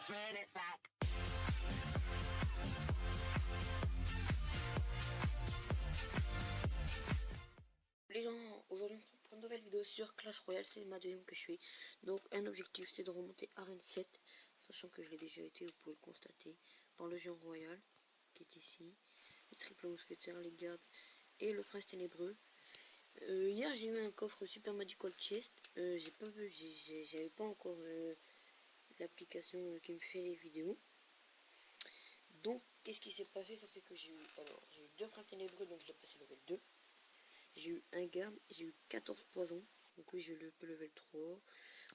Let's run it back. Les gens, aujourd'hui on se retrouve pour une nouvelle vidéo sur Clash Royale, c'est ma deuxième que je fais. Donc un objectif c'est de remonter Arène 7, sachant que je l'ai déjà été, vous pouvez le constater, par le géant royal, qui est ici, le triple mousquetaire, les gardes et le prince ténébreux. Hier j'ai eu un coffre Super Magical Chest, j'avais pas encore l'application qui me fait les vidéos. Donc qu'est-ce qui s'est passé? Ça fait que j'ai eu deux princes ténébreux, donc je l'ai passé level 2. J'ai eu un garde, j'ai eu 14 poisons, donc oui je le peux level 3.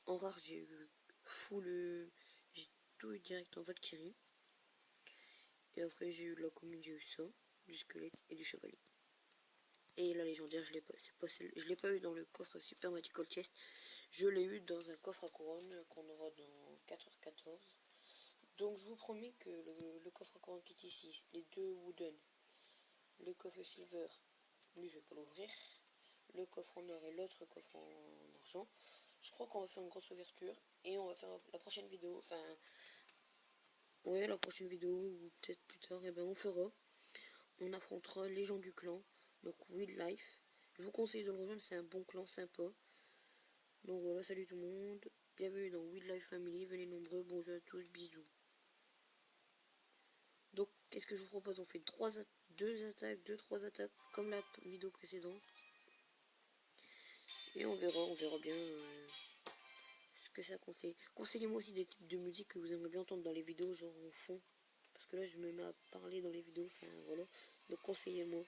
En rare j'ai eu j'ai tout eu direct en Valkyrie. Et après j'ai eu de la commune, j'ai eu ça, du squelette et du chevalier. Et la légendaire je l'ai pas eu dans le coffre Super Magical Chest, je l'ai eu dans un coffre à couronne qu'on aura dans 4h14. Donc je vous promets que le coffre à couronne qui est ici, les deux wooden, le coffre silver, lui je vais pas l'ouvrir, le coffre en or et l'autre coffre en argent, je crois qu'on va faire une grosse ouverture et on va faire la prochaine vidéo, enfin ouais la prochaine vidéo ou peut-être plus tard, et ben on affrontera les gens du clan, donc Wildlife. Je vous conseille de le rejoindre, c'est un bon clan sympa. Donc voilà, salut tout le monde, bienvenue dans Wildlife Family, venez nombreux, bonjour à tous, bisous. Donc qu'est-ce que je vous propose? On fait 3 attaques comme la vidéo précédente. Et on verra bien ce que ça conseille. Conseillez-moi aussi des types de musique que vous aimeriez bien entendre dans les vidéos, genre en fond. Parce que là je me mets à parler dans les vidéos, enfin voilà. Donc conseillez-moi.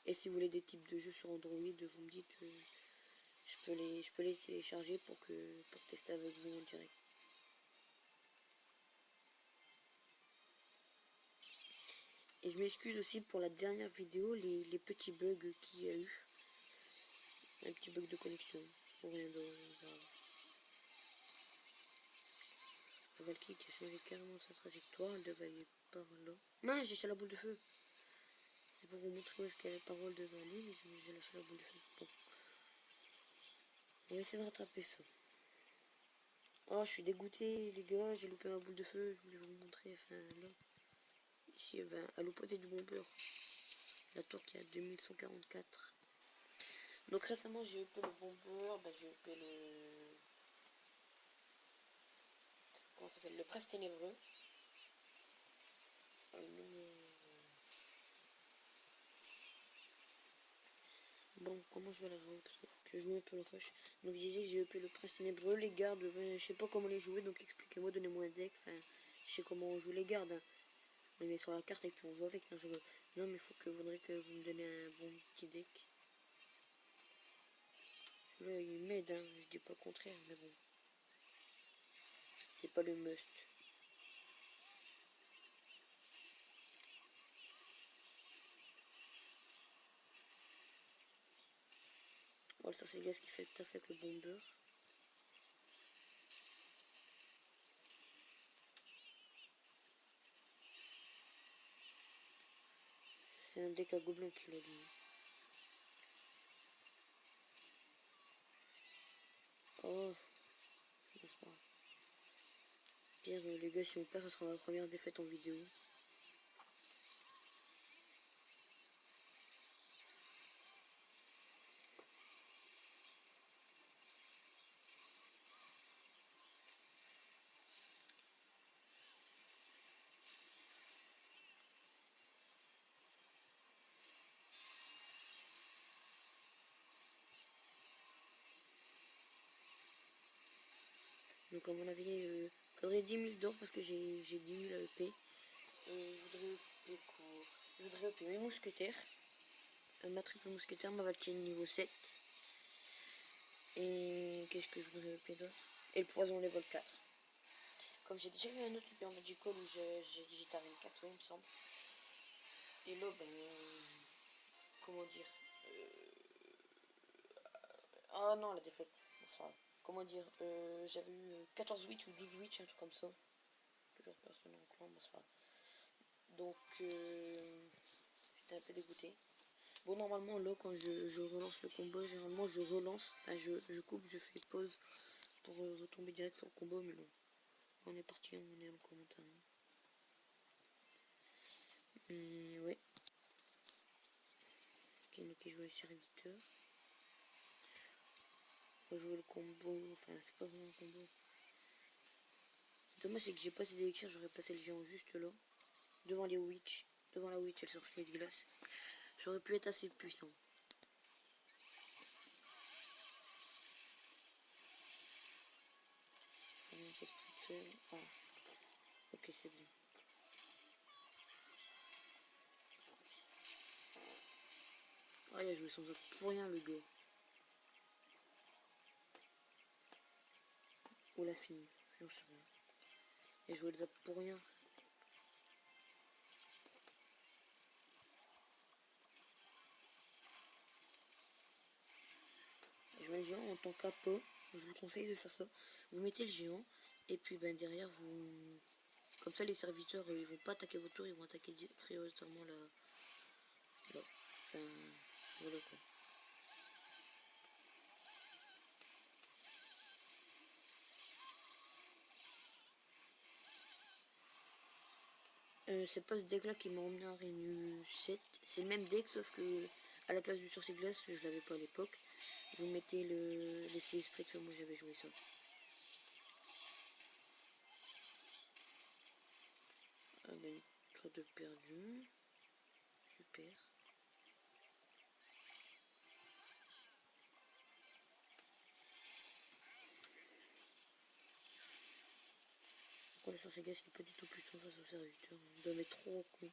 Et si vous voulez des types de jeux sur Android, vous me dites, je peux les télécharger pour tester avec vous en direct. Et je m'excuse aussi pour la dernière vidéo, les petits bugs qu'il y a eu. Un petit bug de connexion, pour rien de grave. La Valkyrie qui a changé carrément sa trajectoire, elle devait aller par là. Mince, j'ai lâché la boule de feu. C'est pour vous montrer où est-ce qu'elle est parole devant lui, mais j'ai lâché la boule de feu. Bon. On va essayer de rattraper ça. Oh, je suis dégoûté, les gars, j'ai loupé ma boule de feu, je voulais vous montrer, enfin là. Ici, ben, à l'opposé du bomber. La tour qui est à 2144. Donc récemment, j'ai upé le bomber, ben, j'ai upé comment ça s'appelle, le prince ténébreux. Bon, comment je vais la jouer? Parce que je joue un peu le rush. Donc j'ai upé le prince ténébreux, les gardes, ben, je sais pas comment les jouer, donc expliquez-moi, donnez-moi un deck, enfin, je sais comment on joue les gardes. Hein. On les met sur la carte et puis on joue avec. Non, mais il faudrait que vous me donnez un bon petit deck. Là, il m'aide, hein, je dis pas le contraire, mais bon. C'est pas le must. Voilà, ça c'est le gars qui fait le taf avec le bomber. C'est un deck à gobelin qui l'a dit. Oh, c'est pas grave. Pire, les gars, si on perd, ce sera ma première défaite en vidéo. Donc à mon avis, il faudrait 10 000 d'or parce que j'ai 10 000 à EP. Je voudrais EP mes mousquetaires. Ma triple mousquetaire, ma Valkyrie niveau 7. Et qu'est-ce que je voudrais EP d'autre? Et le poison level 4. Comme j'ai déjà eu un autre hyper magical où j'ai digité Arène 4, oui, il me semble. Et là, ben, comment dire, ah non, la défaite, bon, comment dire, j'avais eu 14 witch ou 12 witch, un truc comme ça. Toujours personne en clan, bon, c'est pas grave. Donc, j'étais un peu dégoûté. Bon, normalement, là, quand je relance le combo, généralement, je coupe, je fais pause pour retomber direct sur le combo, mais non. On est parti, on est en commentaire. Ouais. Ok, donc il joue les serviteurs. On va jouer le combo, enfin c'est pas vraiment un combo. Dommage c'est que j'ai pas ces élixirs, j'aurais passé le géant juste là. Devant les witch, devant la witch et le sorcier de glace. J'aurais pu être assez puissant. Ah. Ok, c'est bien. Ah, il a joué sans autre pour rien le gars. Ou la fille, j'en sais rien. Il a joué le zap pour rien. Jouer le géant en tant qu'apo, je vous conseille de faire ça. Vous mettez le géant et puis ben derrière vous, comme ça les serviteurs ils vont pas attaquer votre tour, ils vont attaquer prioritairement la, enfin voilà quoi. C'est pas ce deck là qui m'a emmené en Renew 7, c'est le même deck sauf que à la place du sorcier glace, je l'avais pas à l'époque. Vous mettez l'essai esprit, moi j'avais joué ça. Ah ben 3 de perdu. Super. Pourquoi le sorcier glace il est pas du tout puissant face au serviteur? Il doit mettre trop au coup.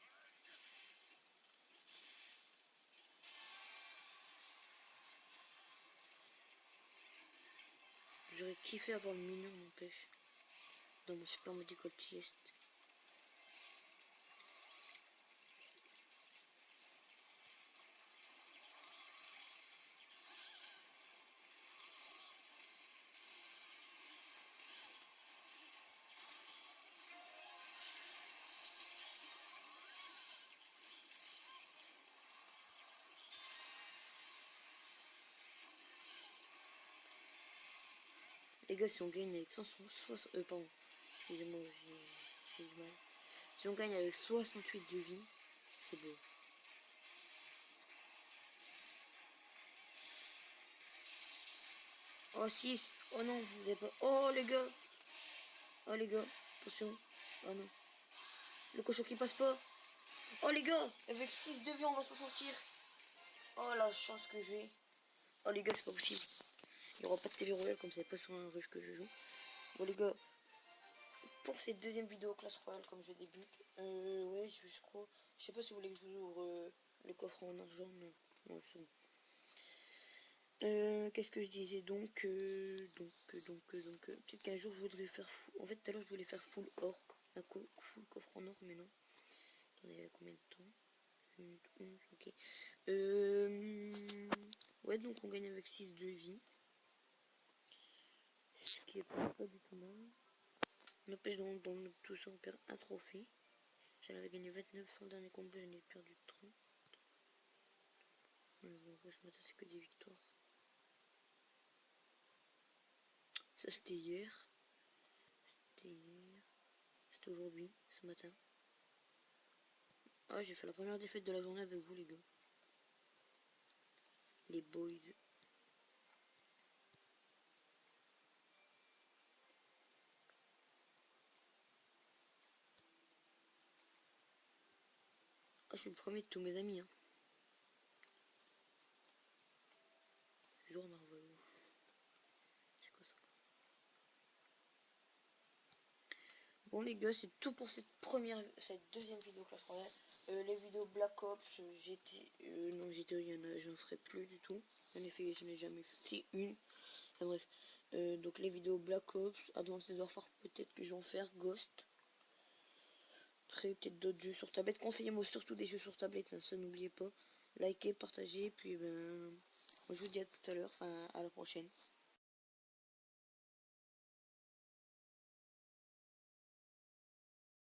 J'aurais kiffé avoir le mineur n'empêche. Dans mon super medical chest. Les gars, si on gagne avec 160... pardon. Excusez-moi, j'ai du mal. Si on gagne avec 68 de vie, c'est beau. Oh 6. Oh non, vous avez pas... Oh les gars. Oh les gars. Attention. Oh non. Le cochon qui passe pas. Oh les gars. Avec 6 de vie, on va s'en sortir. Oh la chance que j'ai. Oh les gars, c'est pas possible. Il n'y aura pas de TV Royale comme c'est pas sur un rush que je joue. Bon les gars. Pour cette deuxième vidéo classe royale comme je débute, ouais je crois, je sais pas si vous voulez que je vous ouvre le coffre en argent, non, non c'est bon. Qu'est-ce que je disais donc, peut-être qu'un jour je voudrais faire full, en fait tout à l'heure je voulais faire full or, full coffre en or mais non. Attendez, il y a combien de temps? 11, ok. Ouais donc on gagne avec 6 de vie, ce qui est pas du tout mal. N'empêche dans tout ça on perd un trophée. J'en avais gagné 29 sur le dernier combat, j'en ai perdu 30. Mais bon, ce matin, c'est que des victoires. Ça, c'était hier. C'était aujourd'hui, ce matin. Ah, j'ai fait la première défaite de la journée avec vous, les gars. Les boys. Ah, je suis le premier de tous mes amis, hein. Jour Marvel. C'est quoi ça? Bon, les gars, c'est tout pour cette deuxième vidéo Clash Royale. Les vidéos Black Ops, non, GT, j'en ferai plus du tout. En effet, je n'ai jamais fait une. Enfin bref. Donc les vidéos Black Ops, Advanced Warfare, peut-être que je vais en faire, Ghost. Après, peut-être d'autres jeux sur tablette. Conseillez-moi surtout des jeux sur tablette, hein, ça n'oubliez pas. Likez, partagez, puis ben, je vous dis à tout à l'heure, enfin à la prochaine.